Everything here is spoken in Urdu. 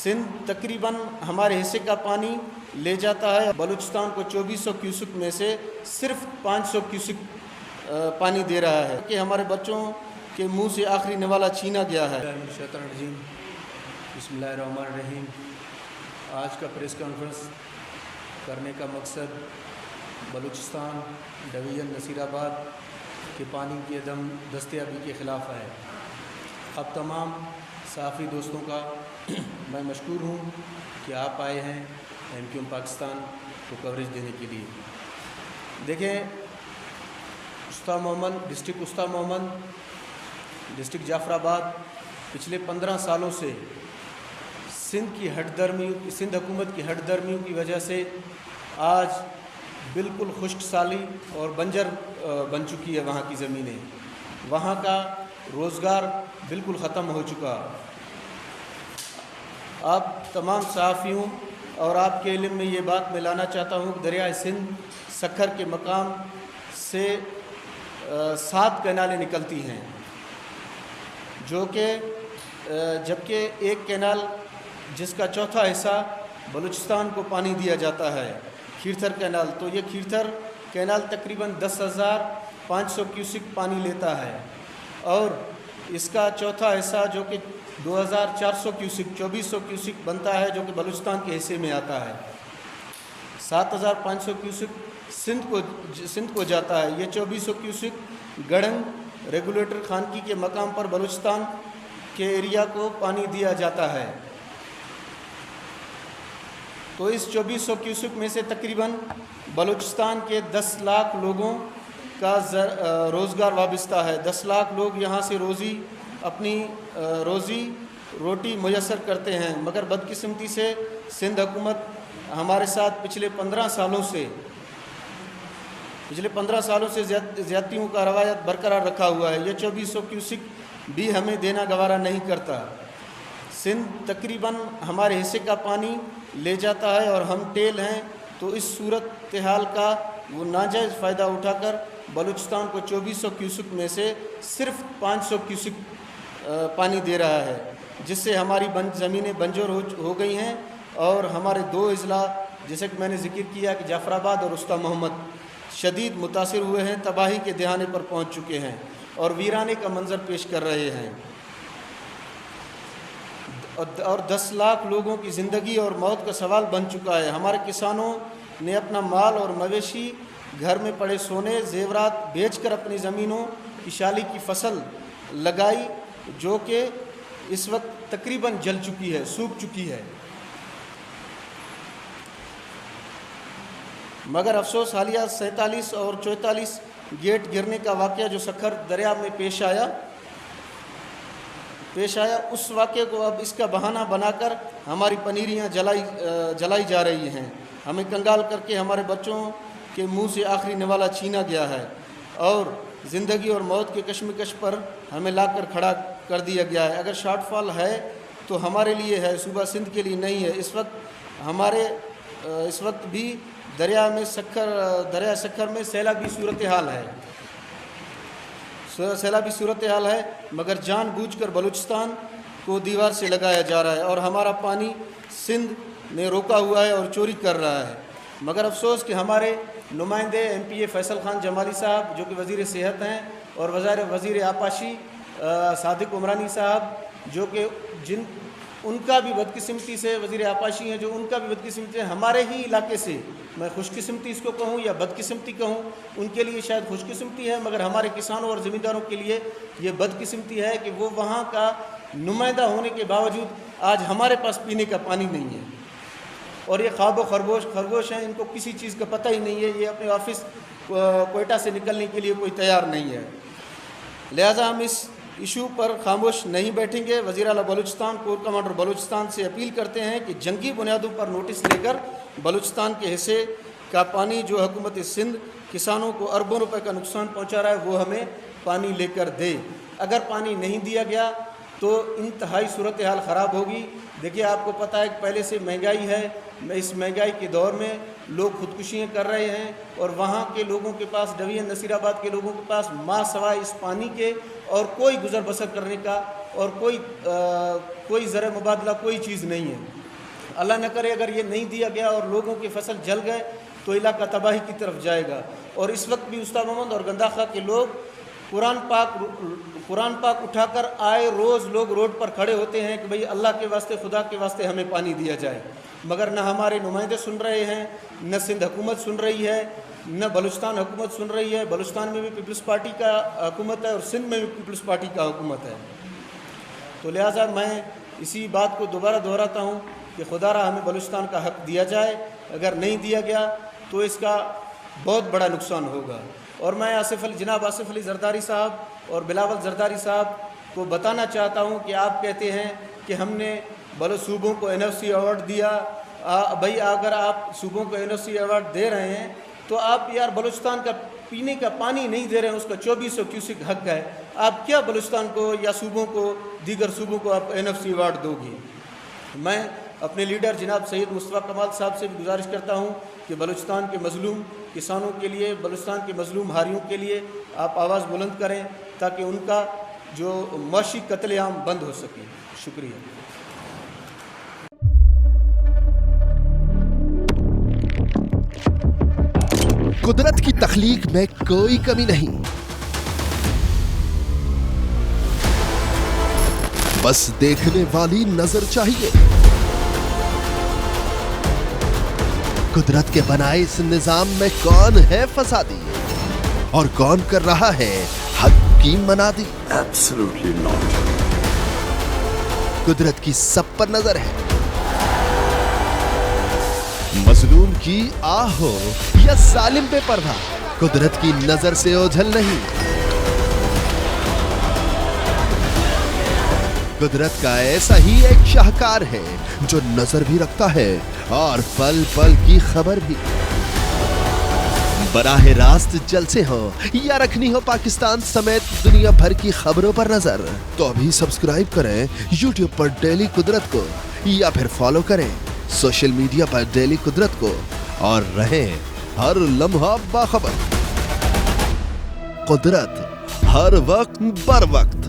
سندھ تقریباً ہمارے حصے کا پانی لے جاتا ہے. بلوچستان کو 2400 کیوسک میں سے صرف 500 کیوسک پانی دے رہا ہے کہ ہمارے بچوں کے منہ سے آخری نوالا چھینا گیا ہے. بسم اللہ الرحمن الرحیم. آج کا پریس کانفرنس کرنے کا مقصد بلوچستان ڈویژن نصیر آباد کے پانی کی عدم دستیابی کے خلاف ہے. اب تمام صحافی دوستوں کا میں مشکور ہوں کہ آپ آئے ہیں MQM پاکستان کو کوریج دینے کے لیے. دیکھیں، ڈسٹرکٹ استا محمد ڈسٹرکٹ جعفر آباد پچھلے 15 سالوں سے سندھ حکومت کی ہٹ درمیوں کی وجہ سے آج بالکل خشک سالی اور بنجر بن چکی ہے. وہاں کی زمینیں، وہاں کا روزگار بالکل ختم ہو چکا. آپ تمام صحافیوں اور آپ کے علم میں یہ بات میں لانا چاہتا ہوں کہ دریائے سندھ سکھر کے مقام سے 7 کینالیں نکلتی ہیں، جبکہ ایک کینال جس کا چوتھا حصہ بلوچستان کو پانی دیا جاتا ہے، کھیرتھر کینال. تو یہ کھیرتھر کینال تقریباً 10,500 کیوسک پانی لیتا ہے، اور اس کا چوتھا حصہ جو کہ 2,400 کیوسک 2400 کیوسک بنتا ہے، جو کہ بلوچستان کے حصے میں آتا ہے. 7,500 کیوسک سندھ کو جاتا ہے. یہ 2400 کیوسک گڑھنگ ریگولیٹر خانگی کے مقام پر بلوچستان کے ایریا کو پانی دیا جاتا ہے. تو اس 2400 کیوسک میں سے تقریباً بلوچستان کے 10 لاکھ لوگوں کا روزگار وابستہ ہے. 10 لاکھ لوگ یہاں سے اپنی روزی روٹی میسر کرتے ہیں. مگر بدقسمتی سے سندھ حکومت ہمارے ساتھ پچھلے 15 سالوں سے زیادتیوں کا روایت برقرار رکھا ہوا ہے. یہ 2400 کیوسک بھی ہمیں دینا گوارا نہیں کرتا. سندھ تقریباً ہمارے حصے کا پانی لے جاتا ہے اور ہم ٹیل ہیں. تو اس صورتحال کا وہ ناجائز فائدہ اٹھا کر بلوچستان کو 2400 کیوسک میں سے صرف 500 کیوسک پانی دے رہا ہے، جس سے ہماری زمینیں بنجر ہو گئی ہیں. اور ہمارے 2 اضلاع جیسے کہ میں نے ذکر کیا کہ جعفر آباد اور استا محمد شدید متاثر ہوئے ہیں، تباہی کے دہانے پر پہنچ چکے ہیں اور ویرانے کا منظر پیش کر رہے ہیں. اور 10 لاکھ لوگوں کی زندگی اور موت کا سوال بن چکا ہے. ہمارے کسانوں نے اپنا مال اور مویشی، گھر میں پڑے سونے زیورات بیچ کر اپنی زمینوں کی شالی کی فصل لگائی، جو کہ اس وقت تقریباً جل چکی ہے، سوکھ چکی ہے. مگر افسوس حالیہ 47 اور 44 گیٹ گرنے کا واقعہ جو سکھر دریا میں پیش آیا، اس واقعے کو اب اس کا بہانہ بنا کر ہماری پنیریاں جلائی جا رہی ہیں. ہمیں کنگال کر کے ہمارے بچوں کے منہ سے آخری نوالا چھینا گیا ہے، اور زندگی اور موت کے کشمکش پر ہمیں لا کر کھڑا کر دیا گیا ہے. اگر شارٹ فال ہے تو ہمارے لیے ہے، صوبہ سندھ کے لیے نہیں ہے. اس وقت بھی دریا سکھر میں سیلابی صورتحال ہے، مگر جان بوجھ کر بلوچستان کو دیوار سے لگایا جا رہا ہے اور ہمارا پانی سندھ نے روکا ہوا ہے اور چوری کر رہا ہے. مگر افسوس کہ ہمارے نمائندے MPA فیصل خان جمالی صاحب، جو کہ وزیر صحت ہیں، اور وزیر آبپاشی صادق عمرانی صاحب، جو کہ ان کا بھی بدقسمتی سے وزیر آبپاشی ہیں، جو ان کا بھی بدقسمتی سے ہمارے ہی علاقے سے، میں خوش قسمتی اس کو کہوں یا بدقسمتی کہوں، ان کے لیے شاید خوش قسمتی ہے، مگر ہمارے کسانوں اور زمینداروں کے لیے یہ بدقسمتی ہے کہ وہ وہاں کا نمائندہ ہونے کے باوجود آج ہمارے پاس پینے کا پانی نہیں ہے. اور یہ خواب و خرگوش ہیں، ان کو کسی چیز کا پتہ ہی نہیں ہے. یہ اپنے آفس کوئٹہ سے نکلنے کے لیے کوئی تیار نہیں ہے. لہٰذا ہم اس ایشو پر خاموش نہیں بیٹھیں گے. وزیر اعلیٰ بلوچستان، کور کمانڈر بلوچستان سے اپیل کرتے ہیں کہ جنگی بنیادوں پر نوٹس لے کر بلوچستان کے حصے کا پانی جو حکومت سندھ کسانوں کو اربوں روپے کا نقصان پہنچا رہا ہے، وہ ہمیں پانی لے کر دے. اگر پانی نہیں دیا گیا تو انتہائی صورتحال خراب ہوگی. دیکھیے، آپ کو پتہ ہے کہ پہلے سے مہنگائی ہے. اس مہنگائی کے دور میں لوگ خودکشیاں کر رہے ہیں، اور وہاں کے لوگوں کے پاس، ڈویژن نصیر آباد کے لوگوں کے پاس ماں سوائے اس پانی کے اور کوئی گزر بسر کرنے کا اور کوئی زر مبادلہ کوئی چیز نہیں ہے. اللہ نہ کرے اگر یہ نہیں دیا گیا اور لوگوں کی فصل جل گئے تو علاقہ تباہی کی طرف جائے گا. اور اس وقت بھی استاد محمد اور گنداخا کے لوگ قرآن پاک اٹھا کر آئے روز لوگ روڈ پر کھڑے ہوتے ہیں کہ بھئی اللہ کے واسطے خدا کے واسطے ہمیں پانی دیا جائے, مگر نہ ہمارے نمائندے سن رہے ہیں, نہ سندھ حکومت سن رہی ہے, نہ بلوچستان حکومت سن رہی ہے. بلوچستان میں بھی پیپلز پارٹی کا حکومت ہے اور سندھ میں بھی پیپلز پارٹی کا حکومت ہے. تو لہٰذا میں اسی بات کو دوبارہ دہراتا ہوں کہ خدا را ہمیں بلوچستان کا حق دیا جائے. اگر نہیں دیا گیا تو اس کا بہت بڑا نقصان ہوگا. اور میں جناب آصف علی زرداری صاحب اور بلاول زرداری صاحب کو بتانا چاہتا ہوں کہ آپ کہتے ہیں کہ ہم نے بلوچ صوبوں کو NFC ایوارڈ دیا. بھائی اگر آپ صوبوں کو NFC ایوارڈ دے رہے ہیں تو آپ یار بلوچستان کا پینے کا پانی نہیں دے رہے ہیں, اس کا 2400 کیوسک حق ہے. آپ کیا بلوچستان کو یا صوبوں کو, دیگر صوبوں کو آپ NFC ایوارڈ دو گے؟ میں اپنے لیڈر جناب سید مصطفیٰ کمال صاحب سے بھی گزارش کرتا ہوں کہ بلوچستان کے مظلوم کسانوں کے لیے, بلوچستان کے مظلوم ہاریوں کے لیے آپ آواز بلند کریں تاکہ ان کا جو معاشی قتل عام بند ہو سکے. شکریہ. قدرت کی تخلیق میں کوئی کمی نہیں, بس دیکھنے والی نظر چاہیے. قدرت کے بنائے اس نظام میں کون ہے فسادی اور کون کر رہا ہے حق کی منادی؟ Absolutely not. قدرت کی سب پر نظر ہے. مظلوم کی آہ ہو یا ظالم بے پردہ, قدرت کی نظر سے اوجھل نہیں. قدرت کا ایسا ہی ایک شاہکار ہے جو نظر بھی رکھتا ہے اور پل پل کی خبر بھی. براہ راست جلسے ہوں یا رکھنی ہو پاکستان سمیت دنیا بھر کی خبروں پر نظر, تو ابھی سبسکرائب کریں YouTube پر ڈیلی قدرت کو, یا پھر فالو کریں سوشل میڈیا پر ڈیلی قدرت کو, اور رہیں ہر لمحہ باخبر. قدرت ہر وقت بر وقت.